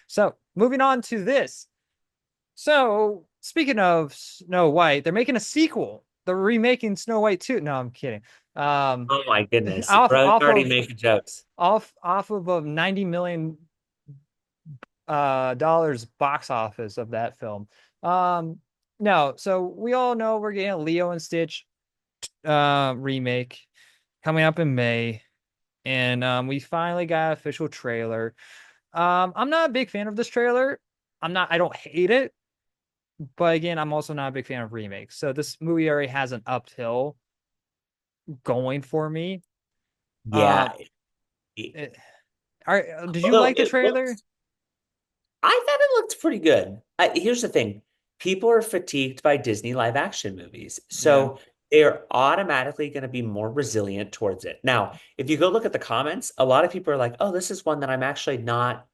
So moving on to this. So speaking of Snow White, they're making a sequel. They're remaking Snow White 2. No, I'm kidding. Um, Oh my goodness. off Bro's off already of making jokes. off of a 90 million dollars box office of that film. Um, no, so we all know we're getting a Leo and Stitch remake coming up in May, and we finally got an official trailer. I'm not a big fan of this trailer. I don't hate it, but again, I'm also not a big fan of remakes. So this movie already has an uphill going for me. Yeah. Um, it- did you Although like the it trailer? looks, I thought it looked pretty good. Here's the thing. People are fatigued by Disney live action movies. Yeah. So they're automatically going to be more resilient towards it. Now, if you go look at the comments, a lot of people are like, oh, this is one that I'm actually not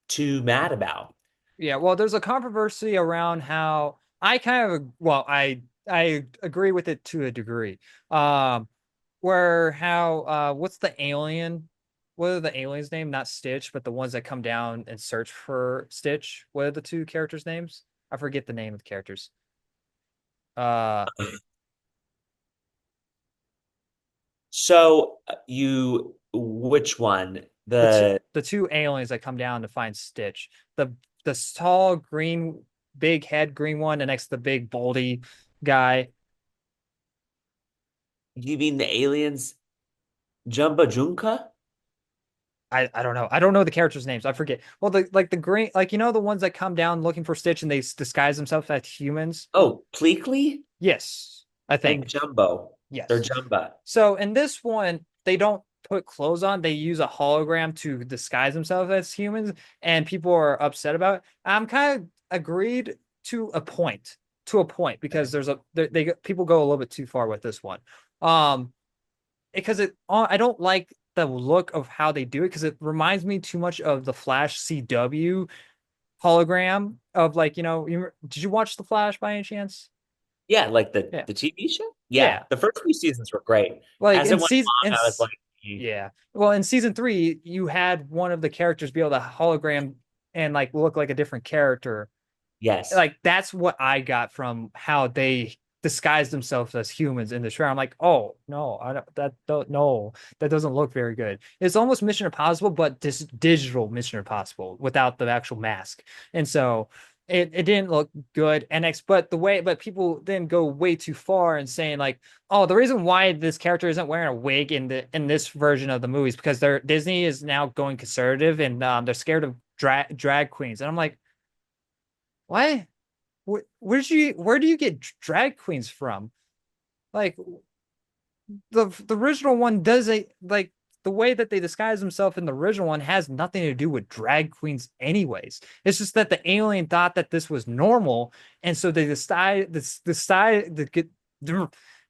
too mad about. Yeah, well, there's a controversy around how I kind of well, I agree with it to a degree. Um, where how what's the alien? What are the aliens' name? Not Stitch, but the ones that come down and search for Stitch. What are the two characters' names? I forget the name of the characters. Uh, So which one? The the two aliens that come down to find Stitch. The tall green, big head green one, and next to the big baldy guy. You mean the aliens Jumba Junka? I don't know. I don't know the characters' names. I forget. Well, the green, like the ones that come down looking for Stitch and they disguise themselves as humans. Oh, Pleakley Yes, I and think. Jumbo. They're Yes. Jumba. So in this one, they don't put clothes on. They use a hologram to disguise themselves as humans, and people are upset about it. I'm kind of agreed to a point, because there's a they people go a little bit too far with this one. Um, because I don't like the look of how they do it because it reminds me too much of the Flash CW hologram of did you watch the Flash by any chance? Yeah, like the Yeah. the TV show. Yeah, Yeah. the first few seasons were great. Like As in it went season along, I was like, yeah. Well, in season 3, you had one of the characters be able to hologram and like look like a different character. yes. Like that's what I got from how they disguise themselves as humans in the trailer. I'm like, oh no, I don't no, that doesn't look very good. It's almost Mission Impossible, but this digital Mission Impossible without the actual mask. And so it didn't look good. But people then go way too far and saying like, oh, the reason why this character isn't wearing a wig in this version of the movie is because Disney is now going conservative and they're scared of drag queens. And I'm like, what? Where do you get drag queens from? Like the original one does a like the way that they disguise themselves in the original one has nothing to do with drag queens anyways. It's just that the alien thought that this was normal, and so they decide to get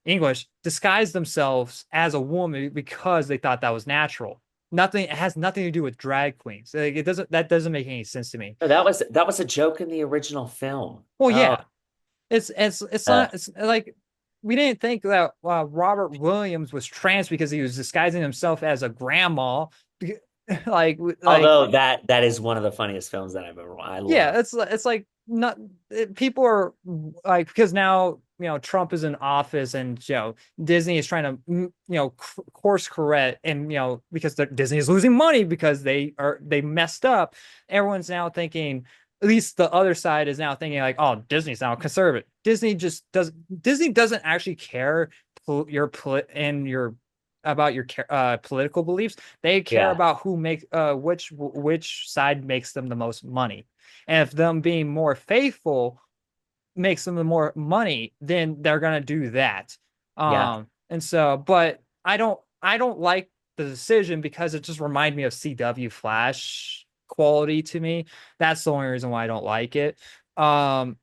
English disguise themselves as a woman because they thought that was natural. It has nothing to do with drag queens. Like that doesn't make any sense to me. No, that was a joke in the original film. Well, Oh, yeah, it's uh, not it's like we didn't think that Robert Williams was trans because he was disguising himself as a grandma. Like although that is one of the funniest films that I've ever. I love. yeah, it's like not people are like because now Trump is in office and Disney is trying to course correct and because Disney is losing money because they messed up. Everyone's now thinking, at least the other side is now thinking like, oh, Disney's now conservative. Disney doesn't actually care your about your political beliefs. They care Yeah, about who makes which side makes them the most money. And if them being more faithful makes them the more money, then they're gonna do that. yeah, And so, but I don't like the decision because it just reminds me of CW Flash quality to me. That's the only reason why I don't like it. Um,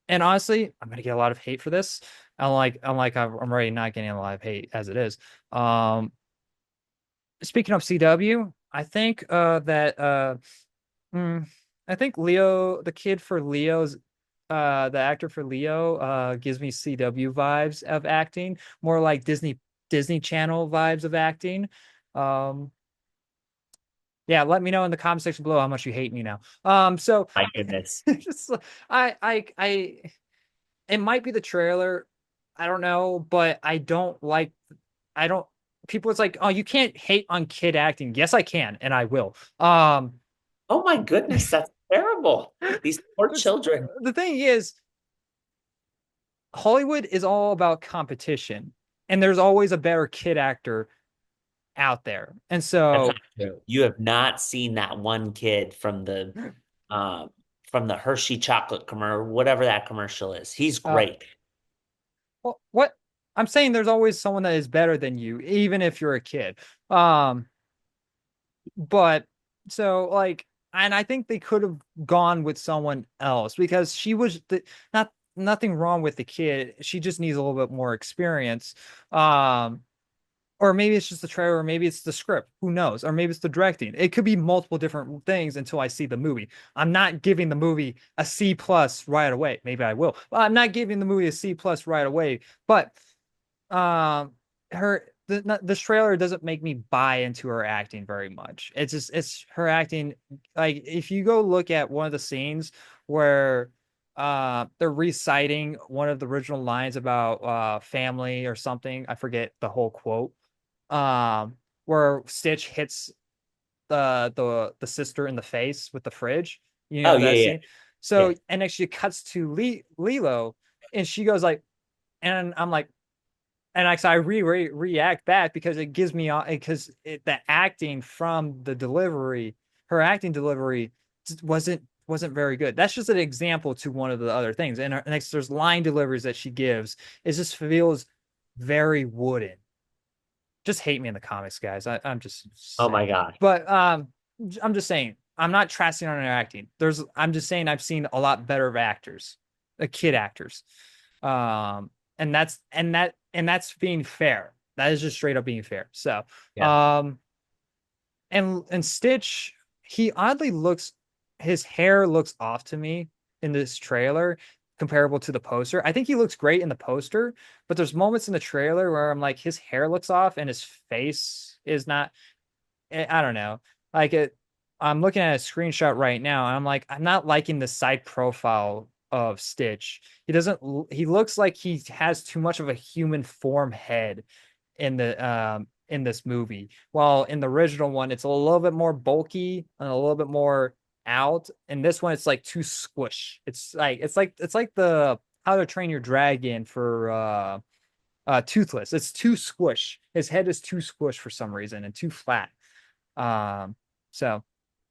and honestly, I'm gonna get a lot of hate for this. I'm already not getting a lot of hate as it is. Um, Speaking of CW, I think that mm, I think Leo, the kid for Leo's the actor for Leo gives me CW vibes of acting, more like Disney Channel vibes of acting. Um Yeah, let me know in the comment section below how much you hate me now. So My goodness. just I it might be the trailer. I don't know, but I don't people it's like, "Oh, you can't hate on kid acting." Yes, I can, and I will. Oh my goodness, that's terrible. These poor It's, children. the thing is, Hollywood is all about competition, and there's always a better kid actor out there. And That's not so, true. You have not seen that one kid um from the Hershey chocolate commercial, whatever that commercial is. He's uh, great. well, what I'm saying, there's always someone that is better than you, even if you're a kid. Um, but so like, and I think they could have gone with someone else because she was not nothing wrong with the kid. She just needs a little bit more experience. Um, or maybe it's just the trailer, or maybe it's the script. Who knows? Or maybe it's the directing. It could be multiple different things until I see the movie. I'm not giving the movie a C plus right away. Maybe I will. But I'm not giving the movie a C plus right away. But her this trailer doesn't make me buy into her acting very much. It's her acting. Like if you go look at one of the scenes where they're reciting one of the original lines about family or something, I forget the whole quote, where Stitch hits the sister in the face with the fridge. You Oh know yeah, that yeah, scene. So yeah. and then she cuts to Lilo, and she goes like, and I'm like, and I react back because it gives me because the acting from the delivery, her acting delivery wasn't very good. That's just an example to one of the other things. And next, there's line deliveries that she gives. It just feels very wooden. Just hate me in the comics, guys. I'm just Oh saying. my gosh. But I'm just saying. I'm not trashing on her acting. I'm just saying I've seen a lot better of actors, kid actors. Um, and that's being fair. That is just straight up being fair. So, Yeah. um, and Stitch, he oddly looks, his hair looks off to me in this trailer comparable to the poster. I think he looks great in the poster, but there's moments in the trailer where I'm like, his hair looks off and his face is not. I don't know. Like it, I'm looking at a screenshot right now, and I'm like, I'm not liking the side profile of Stitch. He doesn't. He looks like he has too much of a human form head in this movie. While in the original one, it's a little bit more bulky and a little bit more out. In this one, it's like too squish. It's like the How to Train Your Dragon for Toothless. It's too squish. His head is too squish for some reason and too flat. Um, so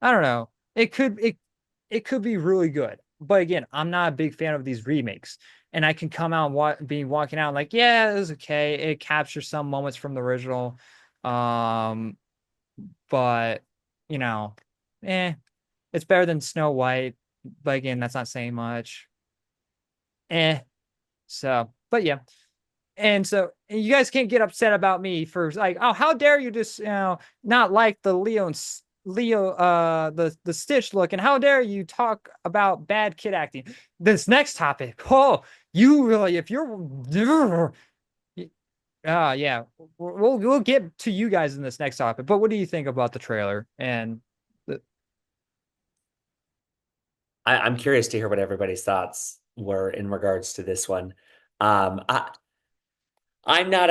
I don't know. It could be really good. But again, I'm not a big fan of these remakes. And I can come out and be walking out like, yeah, it was okay. It captures some moments from the original. Um, but you know, eh, it's better than Snow White. But again, that's not saying much. Eh. So, but yeah. And so you guys can't get upset about me for like, oh, how dare you just not like the Leo the Stitch look, and how dare you talk about bad kid acting. This next topic, oh, you really, if you're yeah, we'll get to you guys in this next topic. But what do you think about the trailer and the, I'm curious to hear what everybody's thoughts were in regards to this one. Um, I, I'm not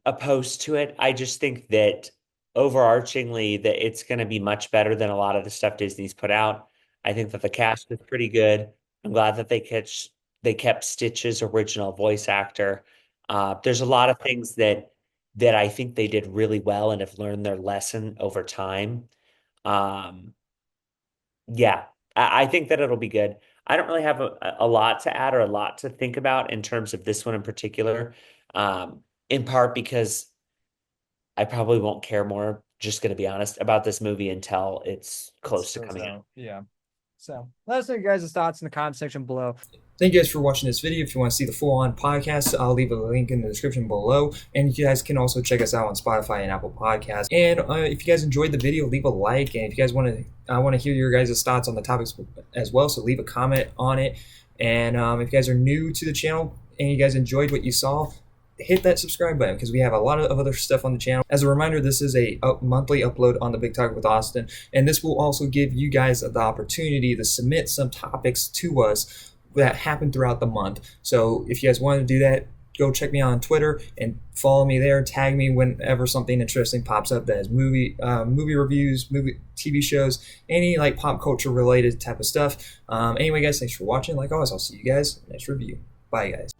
opposed to it. I just think that overarchingly that it's going to be much better than a lot of the stuff Disney's put out. I think that the cast is pretty good. I'm glad that they kept Stitch's original voice actor. There's a lot of things that I think they did really well and have learned their lesson over time. Um, yeah, I think that it'll be good. I don't really have a lot to add or a lot to think about in terms of this one in particular, in part because I probably won't care more, just going to be honest, about this movie until it's it's close to shows coming out. out? Yeah. So let us know your guys' thoughts in the comment section below. Thank you guys for watching this video. If you want to see the full-on podcast, I'll leave a link in the description below. And you guys can also check us out on Spotify and Apple Podcasts. And if you guys enjoyed the video, leave a like. And if you guys want to, I want to hear your guys' thoughts on the topics as well. So leave a comment on it. And if you guys are new to the channel and you guys enjoyed what you saw, hit that subscribe button because we have a lot of other stuff on the channel. As a reminder, this is a monthly upload on the Big Talk with Austin, and this will also give you guys the opportunity to submit some topics to us that happen throughout the month. So if you guys want to do that, go check me out on Twitter and follow me there. Tag me whenever something interesting pops up that is movie reviews, movie TV shows, any like pop culture related type of stuff. Anyway, guys, thanks for watching. Like always, I'll see you guys next review. Bye, guys.